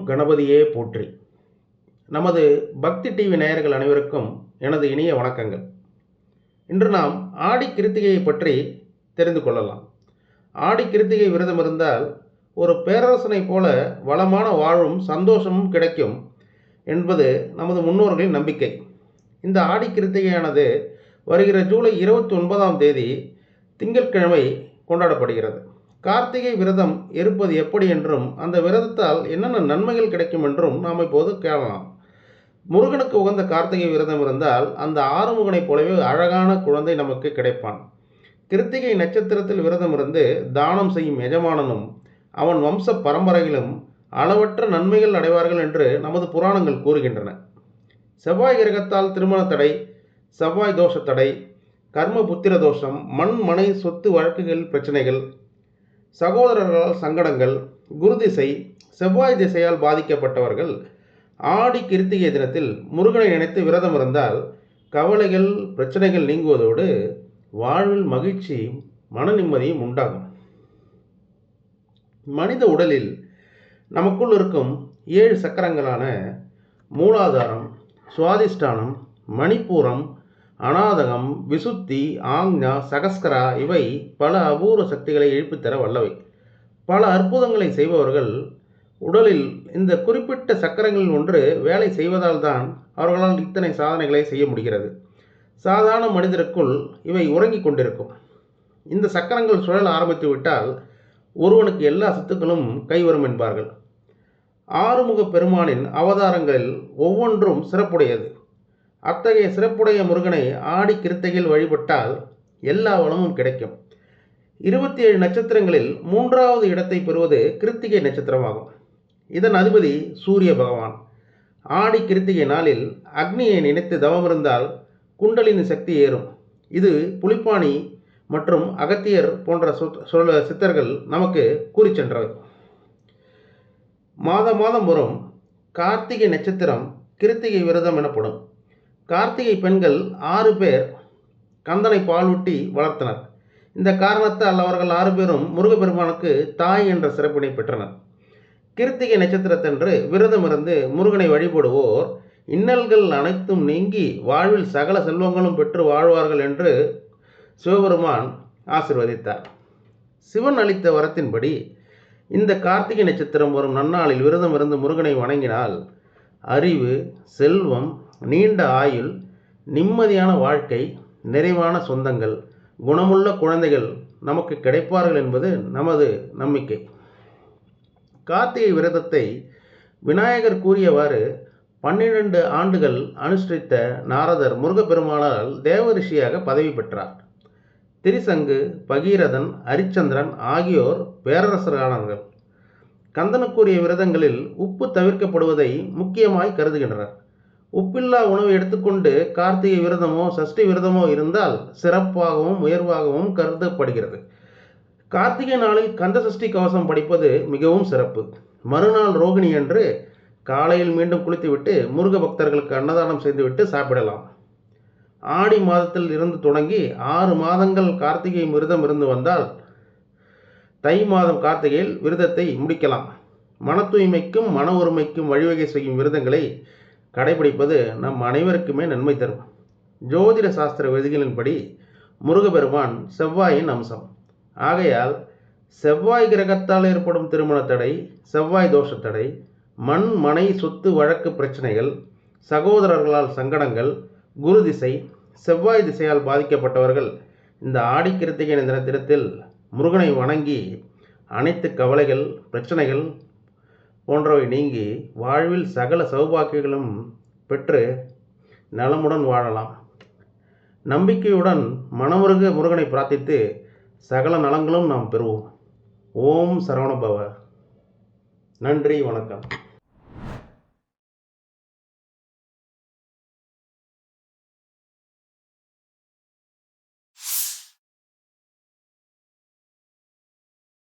கணபதியே போற்றி. நமது பக்தி டிவி நேயர்கள் அனைவருக்கும் எனது இனிய வணக்கங்கள். இன்று நாம் ஆடி கிருத்திகையை பற்றி தெரிந்து கொள்ளலாம். ஆடி கிருத்திகை விரதம் இருந்தால் ஒரு பேரரசனை போல வளமான வாழ்வும் சந்தோஷமும் கிடைக்கும் என்பது நமது முன்னோர்களின் நம்பிக்கை. இந்த ஆடி கிருத்திகையானது வருகிற ஜூலை 29ஆம் தேதி திங்கட்கிழமை கொண்டாடப்படுகிறது. கார்த்திகை விரதம் இருப்பது எப்படி என்றும் அந்த விரதத்தால் என்னென்ன நன்மைகள் கிடைக்கும் என்றும் நாம் இப்போது கேளலாம். முருகனுக்கு உகந்த கார்த்திகை விரதம் இருந்தால் அந்த ஆறுமுகனைப் போலவே அழகான குழந்தை நமக்கு கிடைப்பான். கிருத்திகை நட்சத்திரத்தில் விரதம் இருந்து தானம் செய்யும் எஜமானனும் அவன் வம்ச பரம்பரையிலும் அளவற்ற நன்மைகள் அடைவார்கள் என்று நமது புராணங்கள் கூறுகின்றன. செவ்வாய் கிரகத்தால் திருமண தடை, செவ்வாய் தோஷ தடை, கர்ம புத்திர தோஷம், மண் மனை சொத்து வழக்குகள் பிரச்சனைகள், சகோதரர்களால் சங்கடங்கள், குரு திசை, செவ்வாய் திசையால் பாதிக்கப்பட்டவர்கள் ஆடி கிருத்திகை தினத்தில் முருகனை நினைத்து விரதம் இருந்தால் கவலைகள் பிரச்சனைகள் நீங்குவதோடு வாழ்வில் மகிழ்ச்சி மன நிம்மதியும் உண்டாகும். மனித உடலில் நமக்குள் இருக்கும் 7 சக்கரங்களான மூலாதாரம், சுவாதிஷ்டானம், மணிப்பூரம், அநாதகம், விசுத்தி, ஆக்ஞா, சகஸ்கரா இவை பல அபூர்வ சக்திகளை எழுப்பித்தர வல்லவை. பல அற்புதங்களை செய்பவர்கள் உடலில் இந்த குறிப்பிட்ட சக்கரங்களில் ஒன்று வேலை செய்வதால் தான் அவர்களால் இத்தனை சாதனைகளை செய்ய முடிகிறது. சாதாரண மனிதருக்குள் இவை உறங்கிக் கொண்டிருக்கும். இந்த சக்கரங்கள் சுழல ஆரம்பித்து விட்டால் ஒருவனுக்கு எல்லா சத்துக்களும் கைவரும் என்பார்கள். ஆறுமுக பெருமானின் அவதாரங்களில் ஒவ்வொன்றும் சிறப்புடையது. அத்தகைய சிறப்புடைய முருகனை ஆடி கிருத்திகையில் வழிபட்டால் எல்லா வளமும் கிடைக்கும். 27 நட்சத்திரங்களில் 3வது இடத்தை பெறுவது கிருத்திகை நட்சத்திரமாகும். இதன் அதிபதி சூரிய பகவான். ஆடி கிருத்திகை நாளில் அக்னியை நினைத்து தவம் இருந்தால் குண்டலினி சக்தி ஏறும். இது புலிப்பாணி மற்றும் அகத்தியர் போன்ற சித்தர்கள் நமக்கு கூறி சென்றவை. மாதம் வரும் கார்த்திகை நட்சத்திரம் கிருத்திகை விரதம் எனப்படும். கார்த்திகை பெண்கள் 6 பேர் கந்தனை பாலூட்டி வளர்த்தனர். இந்த காரணத்தால் அவர்கள் 6 பேரும் முருகப்பெருமானுக்கு தாய் என்ற சிறப்பினை பெற்றனர். கிருத்திகை நட்சத்திரத்தன்று விரதம் இருந்து முருகனை வழிபடுவோர் இன்னல்கள் அனைத்தும் நீங்கி வாழ்வில் சகல செல்வங்களும் பெற்று வாழ்வார்கள் என்று சிவபெருமான் ஆசீர்வதித்தார். சிவன் அளித்த வரத்தின்படி இந்த கார்த்திகை நட்சத்திரம் வரும் நன்னாளில் விரதம் இருந்து முருகனை வணங்கினால் அறிவு, செல்வம், நீண்ட ஆயுள், நிம்மதியான வாழ்க்கை, நிறைவான சொந்தங்கள், குணமுள்ள குழந்தைகள் நமக்கு கிடைப்பார்கள் என்பது நமது நம்பிக்கை. கார்த்திகை விரதத்தை விநாயகர் கூறியவாறு 12 ஆண்டுகள் அனுஷ்டித்த நாரதர் முருகப்பெருமானால் தேவரிஷியாக பதவி பெற்றார். திரிசங்கு, பகீரதன், அரிச்சந்திரன் ஆகியோர் பேரரசரானார்கள். கந்தனுக்குரிய விரதங்களில் உப்பு தவிர்க்கப்படுவதை முக்கியமாய் கருதுகின்றனர். உப்பில்லா உணவு எடுத்துக்கொண்டு கார்த்திகை விரதமோ சஷ்டி விரதமோ இருந்தால் சிறப்பாகவும் உயர்வாகவும் கருதப்படுகிறது. கார்த்திகை நாளில் கந்த சஷ்டி கவசம் படிப்பது மிகவும் சிறப்பு. மறுநாள் ரோகிணி அன்று காலையில் மீண்டும் குளித்துவிட்டு முருக பக்தர்களுக்கு அன்னதானம் செய்துவிட்டு சாப்பிடலாம். ஆடி மாதத்தில் இருந்து தொடங்கி 6 மாதங்கள் கார்த்திகை விரதம் இருந்து வந்தால் தை மாதம் கார்த்திகையில் விரதத்தை முடிக்கலாம். மன தூய்மைக்கும் மன ஒருமைக்கும் வழிவகை செய்யும் விரதங்களை கடைபிடிப்பது நம் அனைவருக்குமே நன்மை தரும். ஜோதிட சாஸ்திர விதிகளின்படி முருகப்பெருமான் செவ்வாயின் அம்சம். ஆகையால் செவ்வாய் கிரகத்தால் ஏற்படும் திருமண தடை, செவ்வாய் தோஷ தடை, மண் மனை சொத்து வழக்கு பிரச்சனைகள், சகோதரர்களால் சங்கடங்கள், குரு திசை, செவ்வாய் திசையால் பாதிக்கப்பட்டவர்கள் இந்த ஆடி கிருத்திகை தினத்தில் முருகனை வணங்கி அனைத்து கவலைகள் பிரச்சனைகள் போன்றவை நீங்கி வாழ்வில் சகல சௌபாக்கியங்களும் பெற்று நலமுடன் வாழலாம். நம்பிக்கையுடன் மனமுருக முருகனை பிரார்த்தித்து சகல நலங்களும் நாம் பெறுவோம். ஓம் சரவணபவ. நன்றி, வணக்கம்.